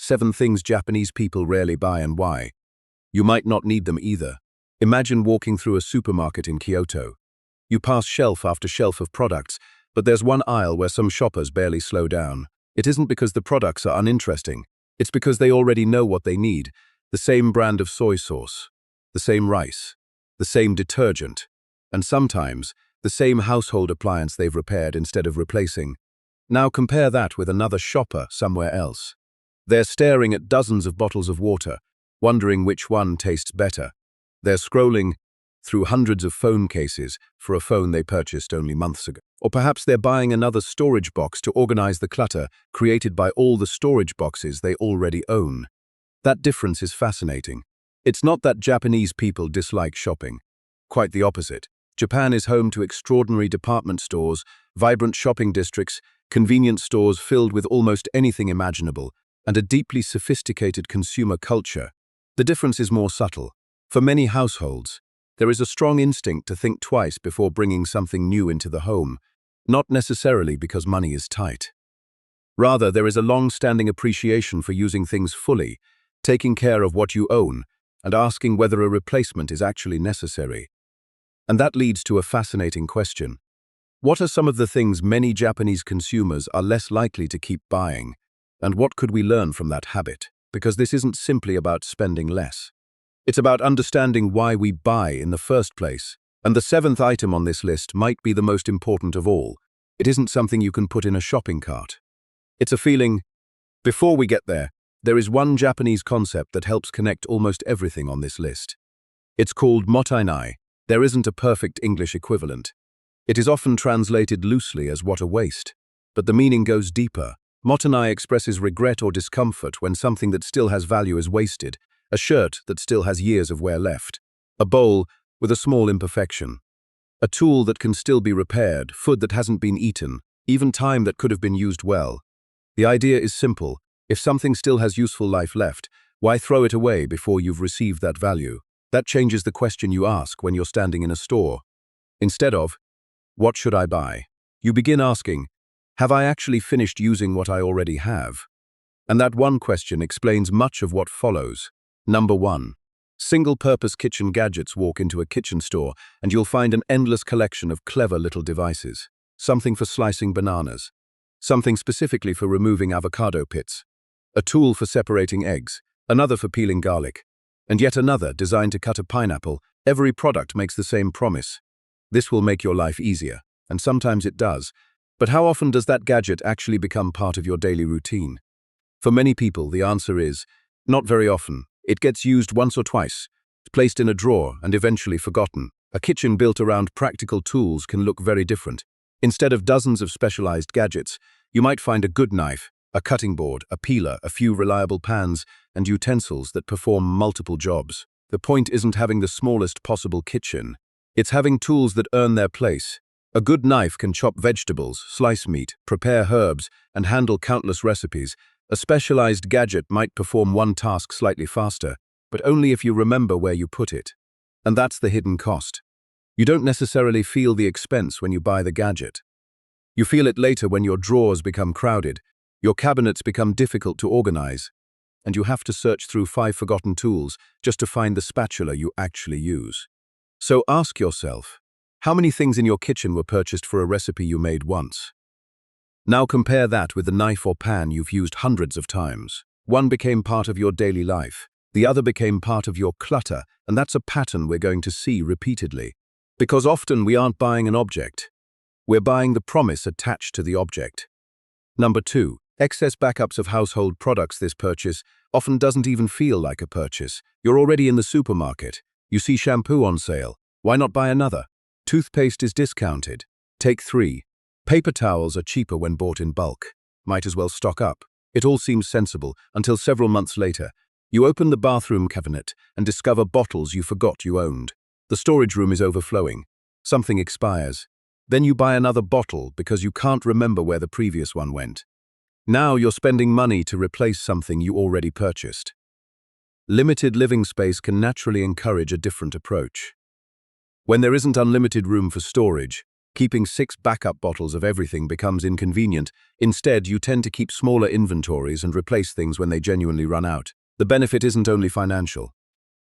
7 things Japanese people rarely buy and why. You might not need them either. Imagine walking through a supermarket in Kyoto. You pass shelf after shelf of products, but there's one aisle where some shoppers barely slow down. It isn't because the products are uninteresting. It's because they already know what they need. The same brand of soy sauce, the same rice, the same detergent, and sometimes the same household appliance they've repaired instead of replacing. Now compare that with another shopper somewhere else. They're staring at dozens of bottles of water, wondering which one tastes better. They're scrolling through hundreds of phone cases for a phone they purchased only months ago. Or perhaps they're buying another storage box to organize the clutter created by all the storage boxes they already own. That difference is fascinating. It's not that Japanese people dislike shopping. Quite the opposite. Japan is home to extraordinary department stores, vibrant shopping districts, convenience stores filled with almost anything imaginable, and a deeply sophisticated consumer culture. The difference is more subtle. For many households, there is a strong instinct to think twice before bringing something new into the home, not necessarily because money is tight. Rather, there is a long-standing appreciation for using things fully, taking care of what you own, and asking whether a replacement is actually necessary. And that leads to a fascinating question. What are some of the things many Japanese consumers are less likely to keep buying? And what could we learn from that habit? Because this isn't simply about spending less. It's about understanding why we buy in the first place. And the 7th item on this list might be the most important of all. It isn't something you can put in a shopping cart. It's a feeling. Before we get there is one Japanese concept that helps connect almost everything on this list. It's called Mottainai. There isn't a perfect English equivalent. It is often translated loosely as what a waste. But the meaning goes deeper. Mottainai expresses regret or discomfort when something that still has value is wasted, a shirt that still has years of wear left, a bowl with a small imperfection, a tool that can still be repaired, food that hasn't been eaten, even time that could have been used well. The idea is simple. If something still has useful life left, why throw it away before you've received that value? That changes the question you ask when you're standing in a store. Instead of, what should I buy? You begin asking, have I actually finished using what I already have? And that one question explains much of what follows. Number 1. Single-purpose kitchen gadgets. Walk into a kitchen store and you'll find an endless collection of clever little devices. Something for slicing bananas. Something specifically for removing avocado pits. A tool for separating eggs. Another for peeling garlic. And yet another designed to cut a pineapple. Every product makes the same promise. This will make your life easier. And sometimes it does. But how often does that gadget actually become part of your daily routine? For many people, the answer is, not very often. It gets used once or twice, placed in a drawer and eventually forgotten. A kitchen built around practical tools can look very different. Instead of dozens of specialized gadgets, you might find a good knife, a cutting board, a peeler, a few reliable pans, and utensils that perform multiple jobs. The point isn't having the smallest possible kitchen. It's having tools that earn their place. A good knife can chop vegetables, slice meat, prepare herbs, and handle countless recipes. A specialized gadget might perform one task slightly faster, but only if you remember where you put it. And that's the hidden cost. You don't necessarily feel the expense when you buy the gadget. You feel it later when your drawers become crowded, your cabinets become difficult to organize, and you have to search through 5 forgotten tools just to find the spatula you actually use. So ask yourself, how many things in your kitchen were purchased for a recipe you made once? Now compare that with the knife or pan you've used hundreds of times. One became part of your daily life. The other became part of your clutter, and that's a pattern we're going to see repeatedly. Because often we aren't buying an object. We're buying the promise attached to the object. Number 2. Excess backups of household products. This purchase often doesn't even feel like a purchase. You're already in the supermarket. You see shampoo on sale. Why not buy another? Toothpaste is discounted. Take 3. Paper towels are cheaper when bought in bulk. Might as well stock up. It all seems sensible until several months later. You open the bathroom cabinet and discover bottles you forgot you owned. The storage room is overflowing. Something expires. Then you buy another bottle because you can't remember where the previous one went. Now you're spending money to replace something you already purchased. Limited living space can naturally encourage a different approach. When there isn't unlimited room for storage, Keeping 6 backup bottles of everything becomes inconvenient. Instead, you tend to keep smaller inventories and replace things when they genuinely run out. The benefit isn't only financial.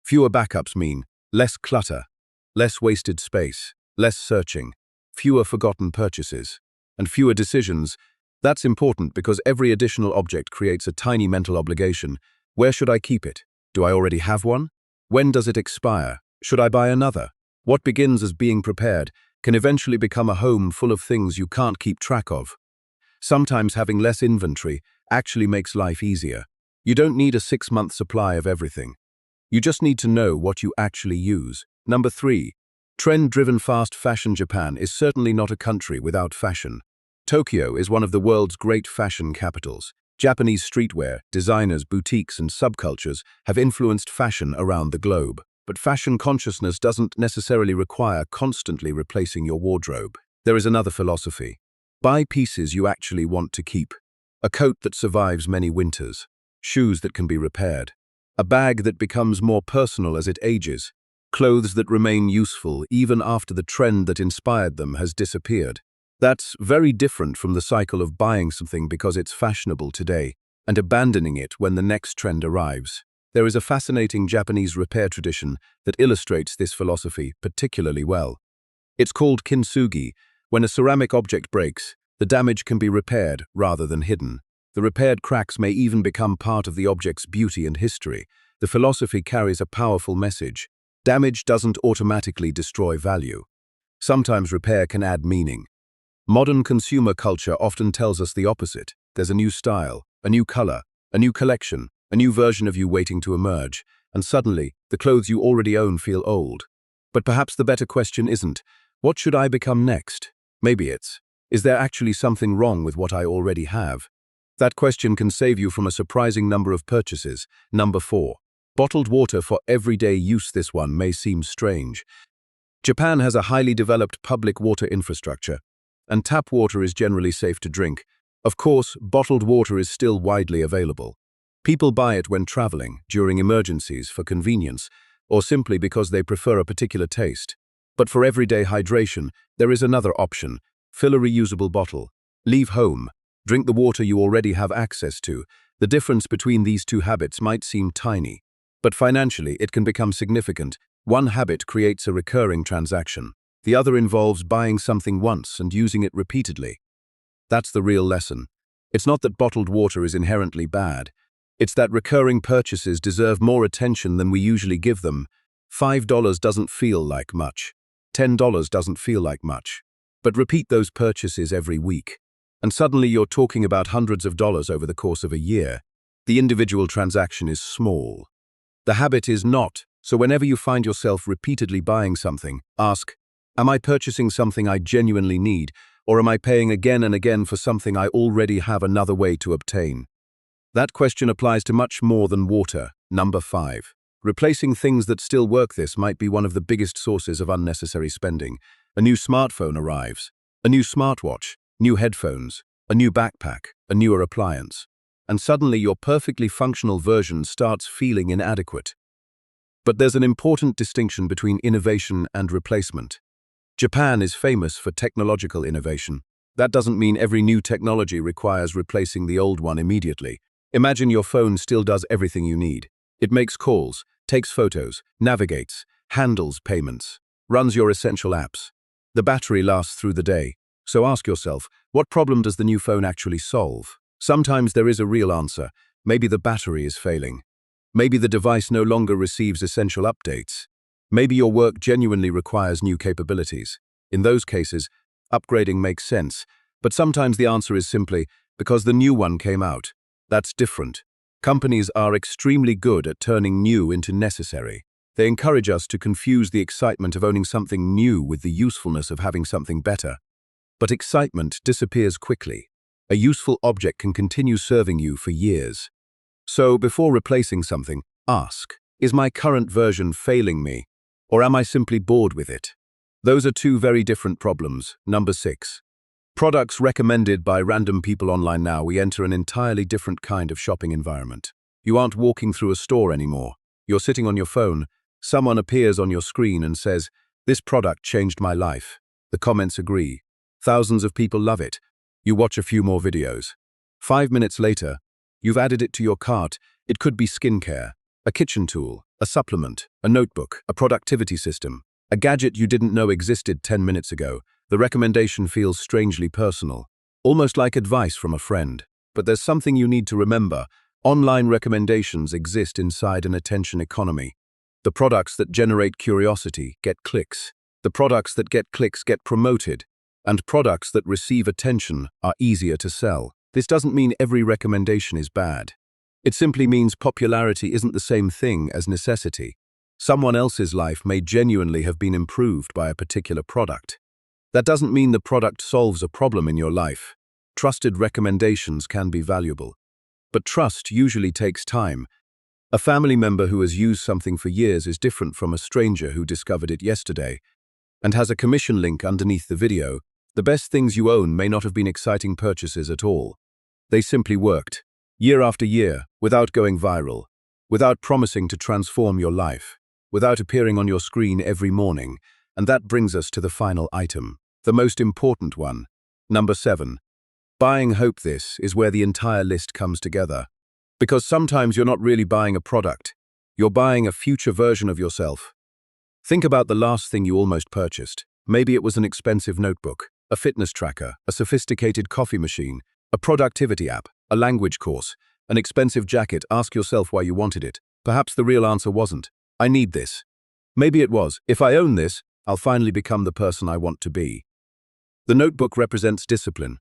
Fewer backups mean less clutter, less wasted space, less searching, fewer forgotten purchases, and fewer decisions. That's important because every additional object creates a tiny mental obligation. Where should I keep it? Do I already have one? When does it expire? Should I buy another? What begins as being prepared can eventually become a home full of things you can't keep track of. Sometimes having less inventory actually makes life easier. You don't need a 6-month supply of everything. You just need to know what you actually use. Number 3. Trend-driven fast fashion. Japan is certainly not a country without fashion. Tokyo is one of the world's great fashion capitals. Japanese streetwear, designers, boutiques, and subcultures have influenced fashion around the globe. But fashion consciousness doesn't necessarily require constantly replacing your wardrobe. There is another philosophy. Buy pieces you actually want to keep. A coat that survives many winters. Shoes that can be repaired. A bag that becomes more personal as it ages. Clothes that remain useful even after the trend that inspired them has disappeared. That's very different from the cycle of buying something because it's fashionable today and abandoning it when the next trend arrives. There is a fascinating Japanese repair tradition that illustrates this philosophy particularly well. It's called Kintsugi. When a ceramic object breaks, the damage can be repaired rather than hidden. The repaired cracks may even become part of the object's beauty and history. The philosophy carries a powerful message. Damage doesn't automatically destroy value. Sometimes repair can add meaning. Modern consumer culture often tells us the opposite. There's a new style, a new color, a new collection, a new version of you waiting to emerge, and suddenly, the clothes you already own feel old. But perhaps the better question isn't, what should I become next? Maybe it's, is there actually something wrong with what I already have? That question can save you from a surprising number of purchases. Number 4. Bottled water for everyday use. This one may seem strange. Japan has a highly developed public water infrastructure, and tap water is generally safe to drink. Of course, bottled water is still widely available. People buy it when traveling, during emergencies, for convenience, or simply because they prefer a particular taste. But for everyday hydration, there is another option. Fill a reusable bottle. Leave home. Drink the water you already have access to. The difference between these two habits might seem tiny, but financially it can become significant. One habit creates a recurring transaction. The other involves buying something once and using it repeatedly. That's the real lesson. It's not that bottled water is inherently bad. It's that recurring purchases deserve more attention than we usually give them. $5 doesn't feel like much. $10 doesn't feel like much. But repeat those purchases every week, and suddenly you're talking about hundreds of dollars over the course of a year. The individual transaction is small. The habit is not. So whenever you find yourself repeatedly buying something, ask, am I purchasing something I genuinely need, or am I paying again and again for something I already have another way to obtain? That question applies to much more than water. Number 5. Replacing things that still work. This might be one of the biggest sources of unnecessary spending. A new smartphone arrives, a new smartwatch, new headphones, a new backpack, a newer appliance, and suddenly your perfectly functional version starts feeling inadequate. But there's an important distinction between innovation and replacement. Japan is famous for technological innovation. That doesn't mean every new technology requires replacing the old one immediately. Imagine your phone still does everything you need. It makes calls, takes photos, navigates, handles payments, runs your essential apps. The battery lasts through the day. So ask yourself, what problem does the new phone actually solve? Sometimes there is a real answer. Maybe the battery is failing. Maybe the device no longer receives essential updates. Maybe your work genuinely requires new capabilities. In those cases, upgrading makes sense. But sometimes the answer is simply, because the new one came out. That's different. Companies are extremely good at turning new into necessary. They encourage us to confuse the excitement of owning something new with the usefulness of having something better. But excitement disappears quickly. A useful object can continue serving you for years. So before replacing something, ask, is my current version failing me, or am I simply bored with it? Those are two very different problems. Number 6. Products recommended by random people online. Now we enter an entirely different kind of shopping environment. You aren't walking through a store anymore. You're sitting on your phone. Someone appears on your screen and says, "This product changed my life." The comments agree. Thousands of people love it. You watch a few more videos. 5 minutes later, you've added it to your cart. It could be skincare, a kitchen tool, a supplement, a notebook, a productivity system, a gadget you didn't know existed 10 minutes ago. The recommendation feels strangely personal, almost like advice from a friend. But there's something you need to remember. Online recommendations exist inside an attention economy. The products that generate curiosity get clicks. The products that get clicks get promoted. And products that receive attention are easier to sell. This doesn't mean every recommendation is bad. It simply means popularity isn't the same thing as necessity. Someone else's life may genuinely have been improved by a particular product. That doesn't mean the product solves a problem in your life. Trusted recommendations can be valuable. But trust usually takes time. A family member who has used something for years is different from a stranger who discovered it yesterday and has a commission link underneath the video. The best things you own may not have been exciting purchases at all. They simply worked, year after year, without going viral, without promising to transform your life, without appearing on your screen every morning. And that brings us to the final item, the most important one. Number 7. Buying hope. This is where the entire list comes together. Because sometimes you're not really buying a product, you're buying a future version of yourself. Think about the last thing you almost purchased. Maybe it was an expensive notebook, a fitness tracker, a sophisticated coffee machine, a productivity app, a language course, an expensive jacket. Ask yourself why you wanted it. Perhaps the real answer wasn't, "I need this." Maybe it was, "If I own this, I'll finally become the person I want to be." The notebook represents discipline.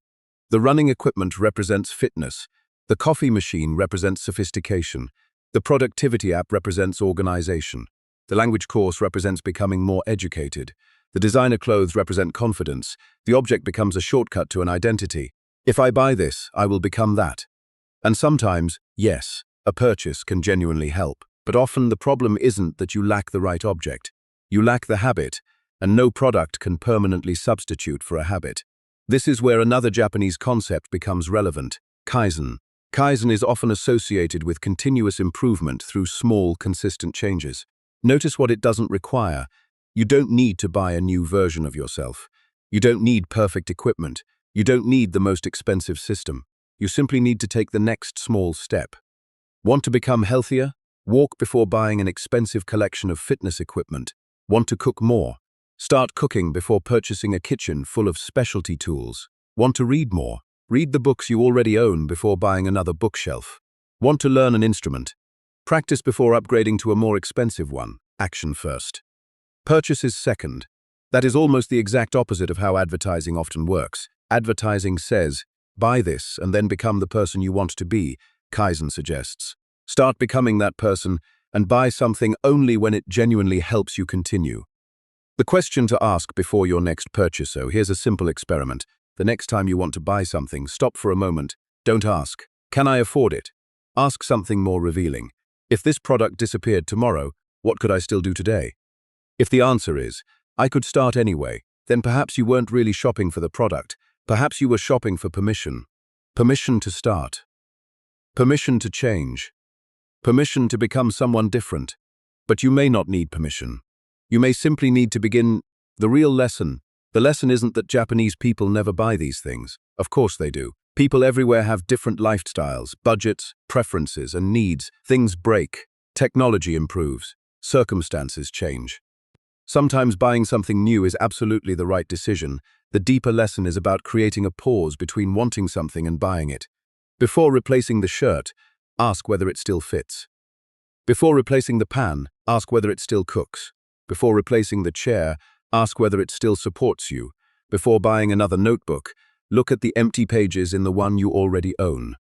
The running equipment represents fitness. The coffee machine represents sophistication. The productivity app represents organization. The language course represents becoming more educated. The designer clothes represent confidence. The object becomes a shortcut to an identity. If I buy this, I will become that. And sometimes, yes, a purchase can genuinely help. But often the problem isn't that you lack the right object. You lack the habit, and no product can permanently substitute for a habit. This is where another Japanese concept becomes relevant: Kaizen. Kaizen is often associated with continuous improvement through small, consistent changes. Notice what it doesn't require. You don't need to buy a new version of yourself. You don't need perfect equipment. You don't need the most expensive system. You simply need to take the next small step. Want to become healthier? Walk before buying an expensive collection of fitness equipment. Want to cook more? Start cooking before purchasing a kitchen full of specialty tools. Want to read more? Read the books you already own before buying another bookshelf. Want to learn an instrument? Practice before upgrading to a more expensive one. Action first. Purchases second. That is almost the exact opposite of how advertising often works. Advertising says, "Buy this and then become the person you want to be." Kaizen suggests, start becoming that person and buy something only when it genuinely helps you continue. The question to ask before your next purchase. So here's a simple experiment. The next time you want to buy something, stop for a moment. Don't ask, "Can I afford it?" Ask something more revealing. If this product disappeared tomorrow, what could I still do today? If the answer is, "I could start anyway," then perhaps you weren't really shopping for the product. Perhaps you were shopping for permission. Permission to start. Permission to change. Permission to become someone different. But you may not need permission. You may simply need to begin. The real lesson. The lesson isn't that Japanese people never buy these things. Of course they do. People everywhere have different lifestyles, budgets, preferences, and needs. Things break. Technology improves. Circumstances change. Sometimes buying something new is absolutely the right decision. The deeper lesson is about creating a pause between wanting something and buying it. Before replacing the shirt, ask whether it still fits. Before replacing the pan, ask whether it still cooks. Before replacing the chair, ask whether it still supports you. Before buying another notebook, look at the empty pages in the one you already own.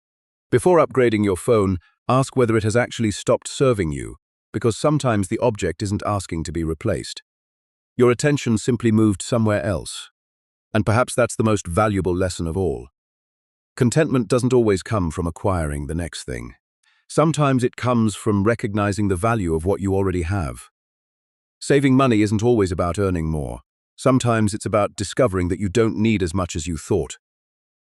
Before upgrading your phone, ask whether it has actually stopped serving you, because sometimes the object isn't asking to be replaced. Your attention simply moved somewhere else. And perhaps that's the most valuable lesson of all. Contentment doesn't always come from acquiring the next thing. Sometimes it comes from recognizing the value of what you already have. Saving money isn't always about earning more. Sometimes it's about discovering that you don't need as much as you thought.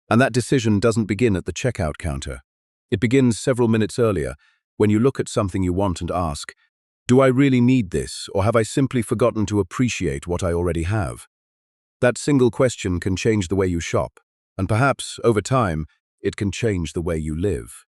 And that decision doesn't begin at the checkout counter. It begins several minutes earlier, when you look at something you want and ask, "Do I really need this, or have I simply forgotten to appreciate what I already have?" That single question can change the way you shop, and perhaps, over time, it can change the way you live.